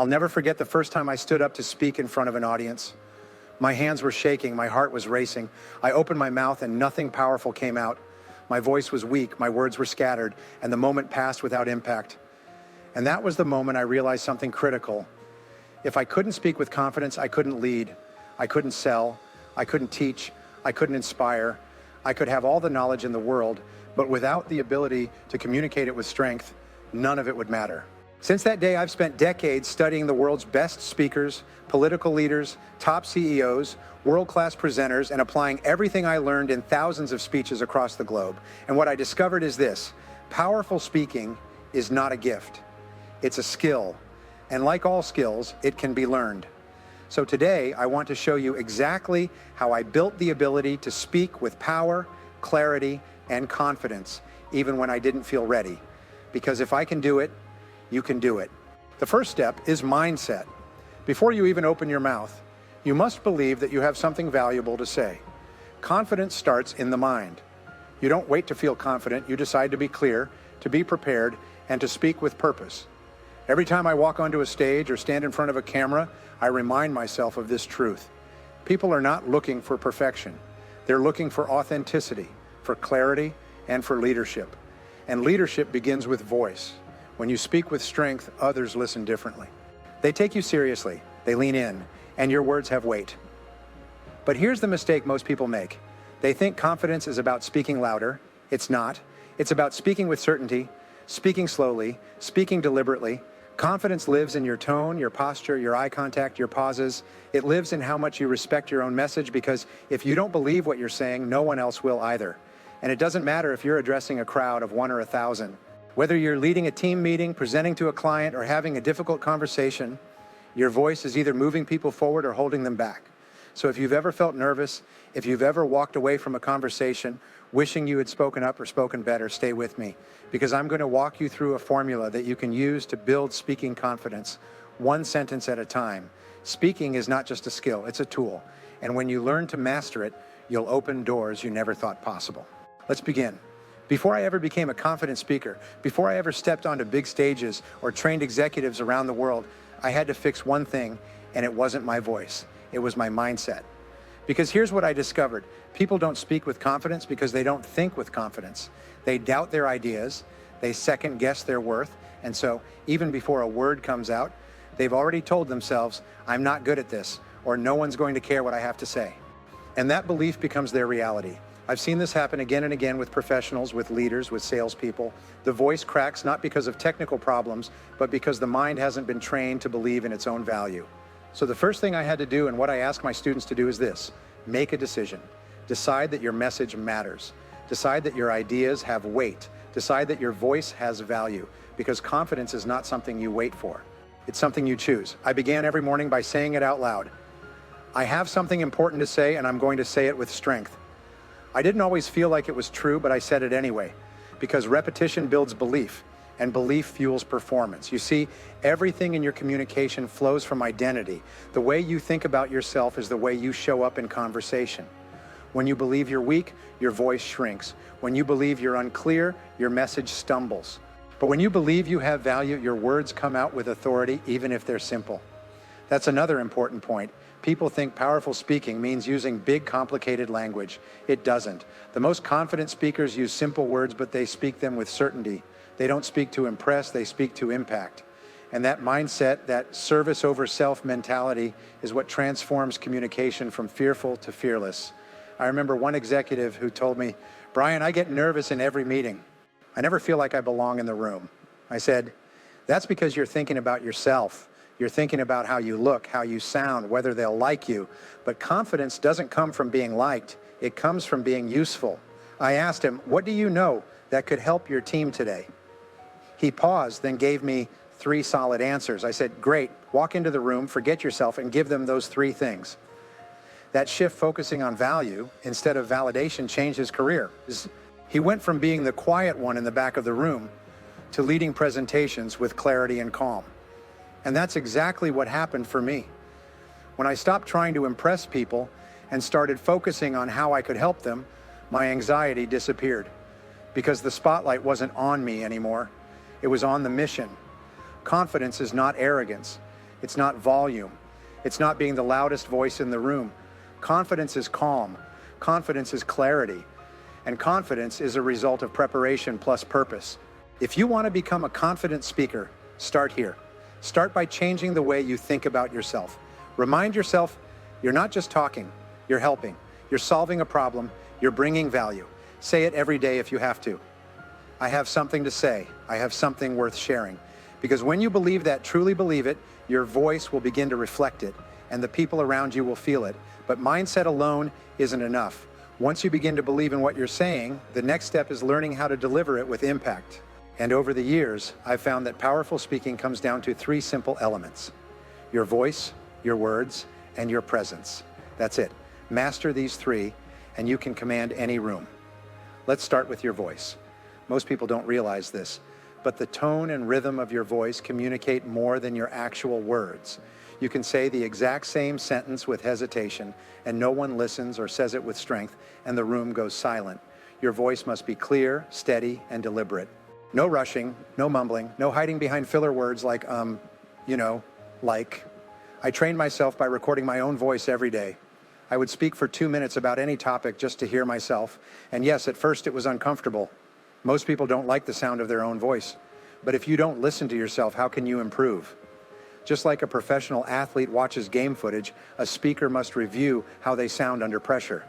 I'll never forget the first time I stood up to speak in front of an audience. My hands were shaking, my heart was racing. I opened my mouth and nothing powerful came out. My voice was weak, my words were scattered, and the moment passed without impact. And that was the moment I realized something critical. If I couldn't speak with confidence, I couldn't lead, I couldn't sell, I couldn't teach, I couldn't inspire. I could have all the knowledge in the world, but without the ability to communicate it with strength, none of it would matter. Since that day, I've spent decades studying the world's best speakers, political leaders, top CEOs, world-class presenters, and applying everything I learned in thousands of speeches across the globe. And what I discovered is this: powerful speaking is not a gift. It's a skill. And like all skills, it can be learned. So today, I want to show you exactly how I built the ability to speak with power, clarity, and confidence, even when I didn't feel ready. Because if I can do it, you can do it. The first step is mindset. Before you even open your mouth, you must believe that you have something valuable to say. Confidence starts in the mind. You don't wait to feel confident, you decide to be clear, to be prepared, and to speak with purpose. Every time I walk onto a stage or stand in front of a camera, I remind myself of this truth. People are not looking for perfection. They're looking for authenticity, for clarity, and for leadership. And leadership begins with voice. When you speak with strength, others listen differently. They take you seriously, they lean in, and your words have weight. But here's the mistake most people make. They think confidence is about speaking louder. It's not. It's about speaking with certainty, speaking slowly, speaking deliberately. Confidence lives in your tone, your posture, your eye contact, your pauses. It lives in how much you respect your own message, because if you don't believe what you're saying, no one else will either. And it doesn't matter if you're addressing a crowd of 1 or 1,000. Whether you're leading a team meeting, presenting to a client, or having a difficult conversation, your voice is either moving people forward or holding them back. So if you've ever felt nervous, if you've ever walked away from a conversation wishing you had spoken up or spoken better, stay with me, because I'm going to walk you through a formula that you can use to build speaking confidence, one sentence at a time. Speaking is not just a skill, it's a tool. And when you learn to master it, you'll open doors you never thought possible. Let's begin. Before I ever became a confident speaker, before I ever stepped onto big stages or trained executives around the world, I had to fix one thing, and it wasn't my voice. It was my mindset. Because here's what I discovered. People don't speak with confidence because they don't think with confidence. They doubt their ideas, they second guess their worth, and so even before a word comes out, they've already told themselves, I'm not good at this, or no one's going to care what I have to say. And that belief becomes their reality. I've seen this happen again and again with professionals, with leaders, with salespeople. The voice cracks not because of technical problems, but because the mind hasn't been trained to believe in its own value. So the first thing I had to do, and what I ask my students to do, is this: make a decision. Decide that your message matters. Decide that your ideas have weight. Decide that your voice has value, because confidence is not something you wait for. It's something you choose. I began every morning by saying it out loud. I have something important to say, and I'm going to say it with strength. I didn't always feel like it was true, but I said it anyway, because repetition builds belief, and belief fuels performance. You see, everything in your communication flows from identity. The way you think about yourself is the way you show up in conversation. When you believe you're weak, your voice shrinks. When you believe you're unclear, your message stumbles. But when you believe you have value, your words come out with authority, even if they're simple. That's another important point. People think powerful speaking means using big, complicated language. It doesn't. The most confident speakers use simple words, but they speak them with certainty. They don't speak to impress, they speak to impact. And that mindset, that service over self mentality, is what transforms communication from fearful to fearless. I remember one executive who told me, Brian, I get nervous in every meeting. I never feel like I belong in the room. I said, that's because you're thinking about yourself. You're thinking about how you look, how you sound, whether they'll like you. But confidence doesn't come from being liked. It comes from being useful. I asked him, what do you know that could help your team today? He paused, then gave me 3 solid answers. I said, great, walk into the room, forget yourself, and give them those 3 things. That shift focusing on value instead of validation changed his career. He went from being the quiet one in the back of the room to leading presentations with clarity and calm. And that's exactly what happened for me. When I stopped trying to impress people and started focusing on how I could help them, my anxiety disappeared, because the spotlight wasn't on me anymore. It was on the mission. Confidence is not arrogance. It's not volume. It's not being the loudest voice in the room. Confidence is calm. Confidence is clarity. And confidence is a result of preparation plus purpose. If you want to become a confident speaker, start here. Start by changing the way you think about yourself. Remind yourself, you're not just talking, you're helping. You're solving a problem, you're bringing value. Say it every day if you have to. I have something to say. I have something worth sharing. Because when you believe that, truly believe it, your voice will begin to reflect it, and the people around you will feel it. But mindset alone isn't enough. Once you begin to believe in what you're saying, the next step is learning how to deliver it with impact. And over the years, I've found that powerful speaking comes down to 3 simple elements: your voice, your words, and your presence. That's it. Master these 3, and you can command any room. Let's start with your voice. Most people don't realize this, but the tone and rhythm of your voice communicate more than your actual words. You can say the exact same sentence with hesitation, and no one listens or says it with strength, and the room goes silent. Your voice must be clear, steady, and deliberate. No rushing, no mumbling, no hiding behind filler words like, like. I trained myself by recording my own voice every day. I would speak for 2 minutes about any topic just to hear myself. And yes, at first it was uncomfortable. Most people don't like the sound of their own voice. But if you don't listen to yourself, how can you improve? Just like a professional athlete watches game footage, a speaker must review how they sound under pressure.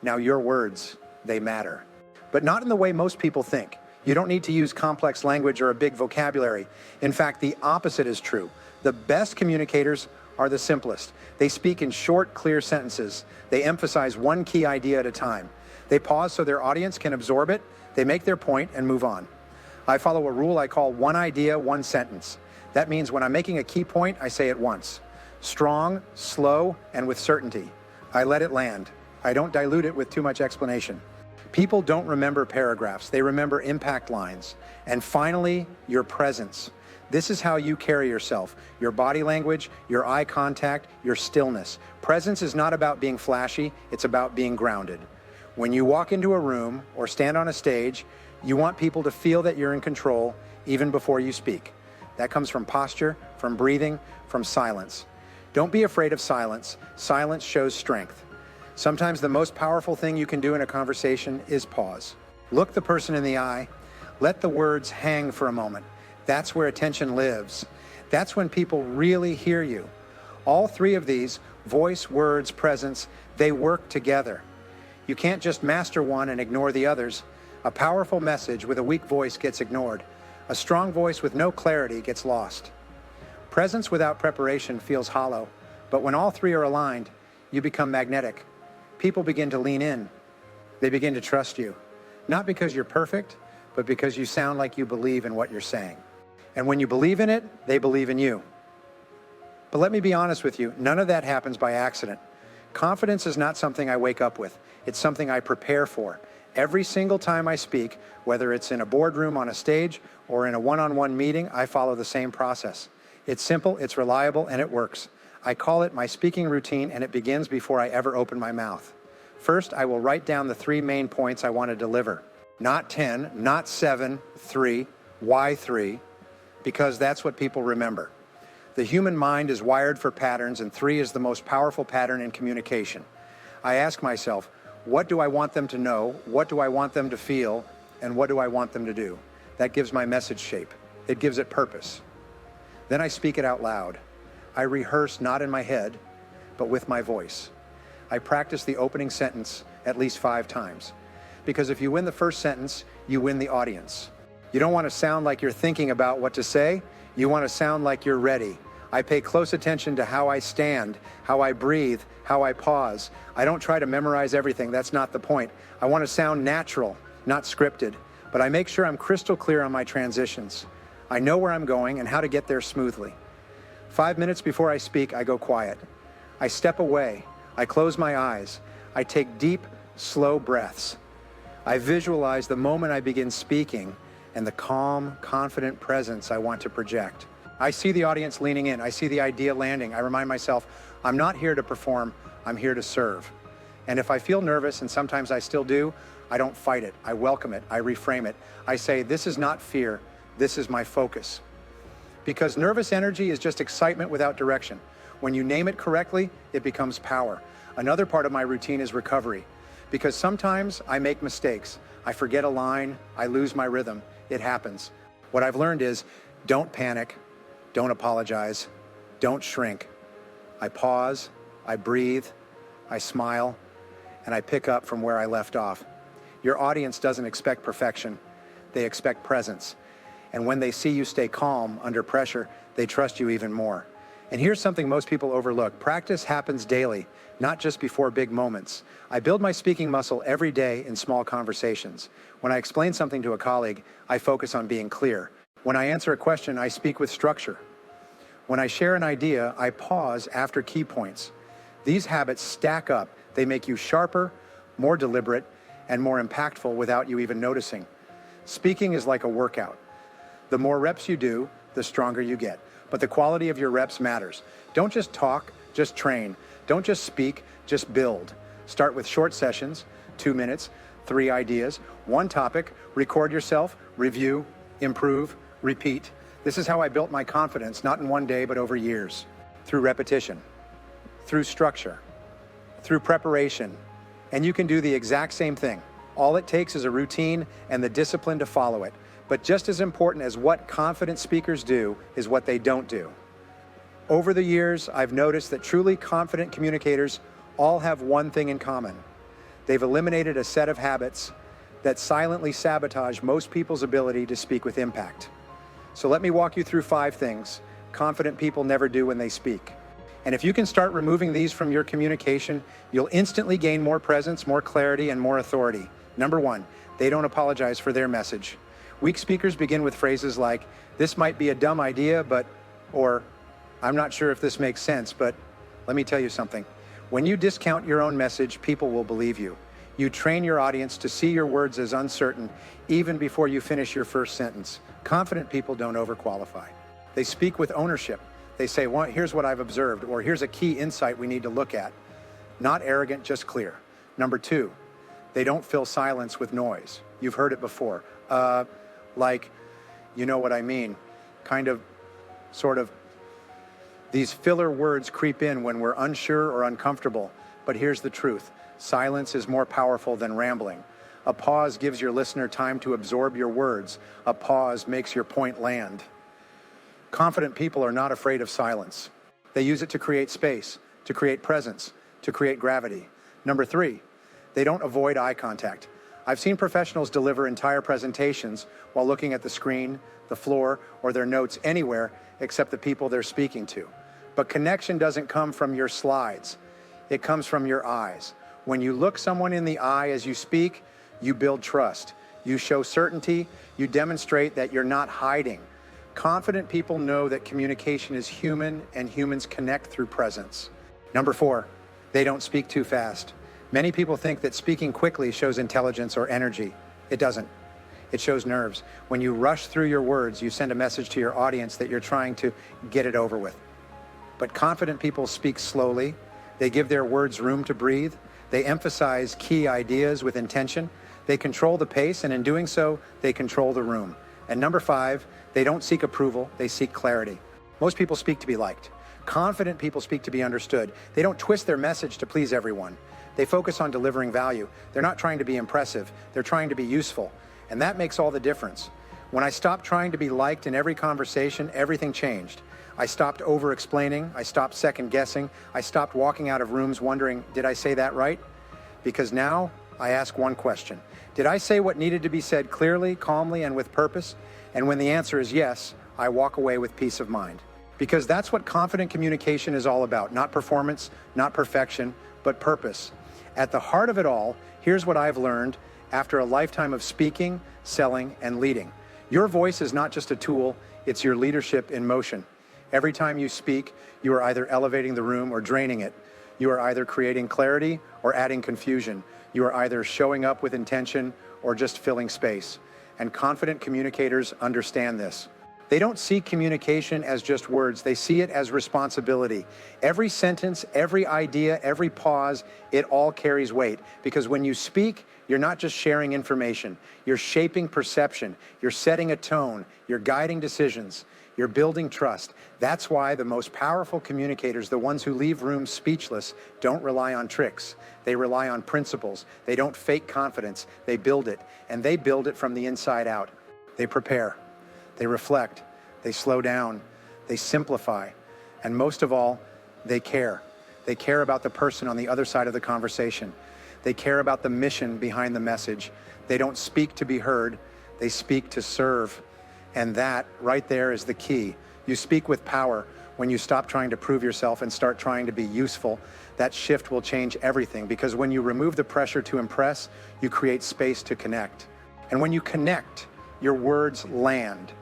Now, your words, they matter. But not in the way most people think. You don't need to use complex language or a big vocabulary. In fact, the opposite is true. The best communicators are the simplest. They speak in short, clear sentences. They emphasize one key idea at a time. They pause so their audience can absorb it. They make their point and move on. I follow a rule I call one idea, one sentence. That means when I'm making a key point, I say it once. Strong, slow, and with certainty. I let it land. I don't dilute it with too much explanation. People don't remember paragraphs. They remember impact lines. And finally, your presence. This is how you carry yourself. Your body language, your eye contact, your stillness. Presence is not about being flashy. It's about being grounded. When you walk into a room or stand on a stage, you want people to feel that you're in control even before you speak. That comes from posture, from breathing, from silence. Don't be afraid of silence. Silence shows strength. Sometimes the most powerful thing you can do in a conversation is pause. Look the person in the eye. Let the words hang for a moment. That's where attention lives. That's when people really hear you. All 3 of these, voice, words, presence, they work together. You can't just master one and ignore the others. A powerful message with a weak voice gets ignored. A strong voice with no clarity gets lost. Presence without preparation feels hollow, but when all 3 are aligned, you become magnetic. People begin to lean in. They begin to trust you. Not because you're perfect, but because you sound like you believe in what you're saying. And when you believe in it, they believe in you. But let me be honest with you, none of that happens by accident. Confidence is not something I wake up with. It's something I prepare for. Every single time I speak, whether it's in a boardroom, on a stage, or in a one-on-one meeting, I follow the same process. It's simple, it's reliable, and it works. I call it my speaking routine, and it begins before I ever open my mouth. First, I will write down the 3 main points I want to deliver. Not 10, not 7, 3. Why 3? Because that's what people remember. The human mind is wired for patterns, and 3 is the most powerful pattern in communication. I ask myself, what do I want them to know? What do I want them to feel? And what do I want them to do? That gives my message shape. It gives it purpose. Then I speak it out loud. I rehearse not in my head, but with my voice. I practice the opening sentence at least 5 times. Because if you win the first sentence, you win the audience. You don't want to sound like you're thinking about what to say. You want to sound like you're ready. I pay close attention to how I stand, how I breathe, how I pause. I don't try to memorize everything. That's not the point. I want to sound natural, not scripted. But I make sure I'm crystal clear on my transitions. I know where I'm going and how to get there smoothly. 5 minutes before I speak, I go quiet. I step away. I close my eyes. I take deep, slow breaths. I visualize the moment I begin speaking and the calm, confident presence I want to project. I see the audience leaning in. I see the idea landing. I remind myself, I'm not here to perform, I'm here to serve. And if I feel nervous, and sometimes I still do, I don't fight it. I welcome it. I reframe it. I say, this is not fear. This is my focus. Because nervous energy is just excitement without direction. When you name it correctly, it becomes power. Another part of my routine is recovery. Because sometimes I make mistakes. I forget a line, I lose my rhythm. It happens. What I've learned is don't panic, don't apologize, don't shrink. I pause, I breathe, I smile, and I pick up from where I left off. Your audience doesn't expect perfection. They expect presence. And when they see you stay calm under pressure, they trust you even more. And here's something most people overlook. Practice happens daily, not just before big moments. I build my speaking muscle every day in small conversations. When I explain something to a colleague, I focus on being clear. When I answer a question, I speak with structure. When I share an idea, I pause after key points. These habits stack up. They make you sharper, more deliberate, and more impactful without you even noticing. Speaking is like a workout. The more reps you do, the stronger you get. But the quality of your reps matters. Don't just talk, just train. Don't just speak, just build. Start with short sessions, 2 minutes, 3 ideas, 1 topic, record yourself, review, improve, repeat. This is how I built my confidence, not in one day, but over years. Through repetition, through structure, through preparation. And you can do the exact same thing. All it takes is a routine and the discipline to follow it. But just as important as what confident speakers do is what they don't do. Over the years, I've noticed that truly confident communicators all have one thing in common. They've eliminated a set of habits that silently sabotage most people's ability to speak with impact. So let me walk you through 5 things confident people never do when they speak. And if you can start removing these from your communication, you'll instantly gain more presence, more clarity, and more authority. Number 1, they don't apologize for their message. Weak speakers begin with phrases like, this might be a dumb idea, or I'm not sure if this makes sense, but let me tell you something. When you discount your own message, people will believe you. You train your audience to see your words as uncertain even before you finish your first sentence. Confident people don't overqualify. They speak with ownership. They say, well, here's what I've observed, or here's a key insight we need to look at. Not arrogant, just clear. Number 2, they don't fill silence with noise. You've heard it before. Like, you know what I mean, sort of. These filler words creep in when we're unsure or uncomfortable. But here's the truth. Silence is more powerful than rambling. A pause gives your listener time to absorb your words. A pause makes your point land. Confident people are not afraid of silence. They use it to create space, to create presence, to create gravity. Number 3, they don't avoid eye contact. I've seen professionals deliver entire presentations while looking at the screen, the floor, or their notes anywhere except the people they're speaking to. But connection doesn't come from your slides. It comes from your eyes. When you look someone in the eye as you speak, you build trust. You show certainty. You demonstrate that you're not hiding. Confident people know that communication is human and humans connect through presence. Number 4, they don't speak too fast. Many people think that speaking quickly shows intelligence or energy. It doesn't. It shows nerves. When you rush through your words, you send a message to your audience that you're trying to get it over with. But confident people speak slowly. They give their words room to breathe. They emphasize key ideas with intention. They control the pace, and in doing so, they control the room. And number 5, they don't seek approval, they seek clarity. Most people speak to be liked. Confident people speak to be understood. They don't twist their message to please everyone. They focus on delivering value. They're not trying to be impressive. They're trying to be useful. And that makes all the difference. When I stopped trying to be liked in every conversation, everything changed. I stopped over-explaining. I stopped second-guessing. I stopped walking out of rooms wondering, did I say that right? Because now I ask one question. Did I say what needed to be said clearly, calmly, and with purpose? And when the answer is yes, I walk away with peace of mind. Because that's what confident communication is all about. Not performance, not perfection, but purpose. At the heart of it all, here's what I've learned after a lifetime of speaking, selling, and leading. Your voice is not just a tool, it's your leadership in motion. Every time you speak, you are either elevating the room or draining it. You are either creating clarity or adding confusion. You are either showing up with intention or just filling space. And confident communicators understand this. They don't see communication as just words. They see it as responsibility. Every sentence, every idea, every pause, it all carries weight. Because when you speak, you're not just sharing information. You're shaping perception. You're setting a tone. You're guiding decisions. You're building trust. That's why the most powerful communicators, the ones who leave rooms speechless, don't rely on tricks. They rely on principles. They don't fake confidence. They build it, and they build it from the inside out. They prepare. They reflect. They slow down. They simplify. And most of all, they care. They care about the person on the other side of the conversation. They care about the mission behind the message. They don't speak to be heard. They speak to serve. And that right there is the key. You speak with power when you stop trying to prove yourself and start trying to be useful. That shift will change everything, because when you remove the pressure to impress, you create space to connect. And when you connect, your words land.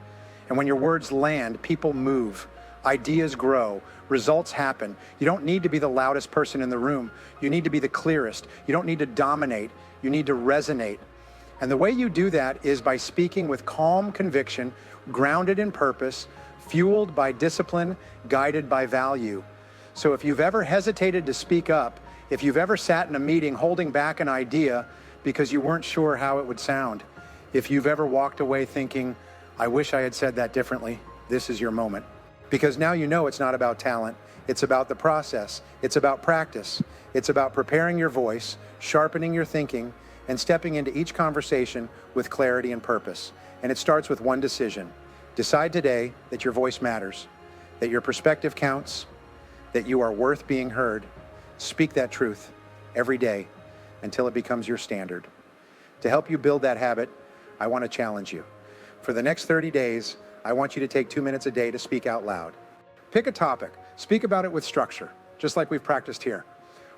And when your words land, people move. Ideas grow, results happen. You don't need to be the loudest person in the room. You need to be the clearest. You don't need to dominate. You need to resonate. And the way you do that is by speaking with calm conviction, grounded in purpose, fueled by discipline, guided by value. So if you've ever hesitated to speak up, if you've ever sat in a meeting holding back an idea because you weren't sure how it would sound, if you've ever walked away thinking, I wish I had said that differently, this is your moment. Because now you know it's not about talent, it's about the process, it's about practice, it's about preparing your voice, sharpening your thinking, and stepping into each conversation with clarity and purpose. And it starts with one decision. Decide today that your voice matters, that your perspective counts, that you are worth being heard. Speak that truth every day until it becomes your standard. To help you build that habit, I want to challenge you. For the next 30 days, I want you to take 2 minutes a day to speak out loud. Pick a topic, speak about it with structure, just like we've practiced here.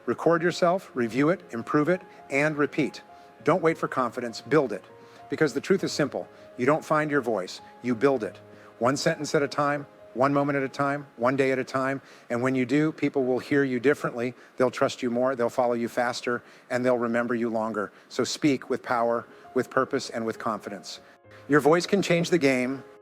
Record yourself, review it, improve it, and repeat. Don't wait for confidence, build it. Because the truth is simple. You don't find your voice, you build it. One sentence at a time, one moment at a time, one day at a time. And when you do, people will hear you differently. They'll trust you more, they'll follow you faster, and they'll remember you longer. So speak with power, with purpose, and with confidence. Your voice can change the game.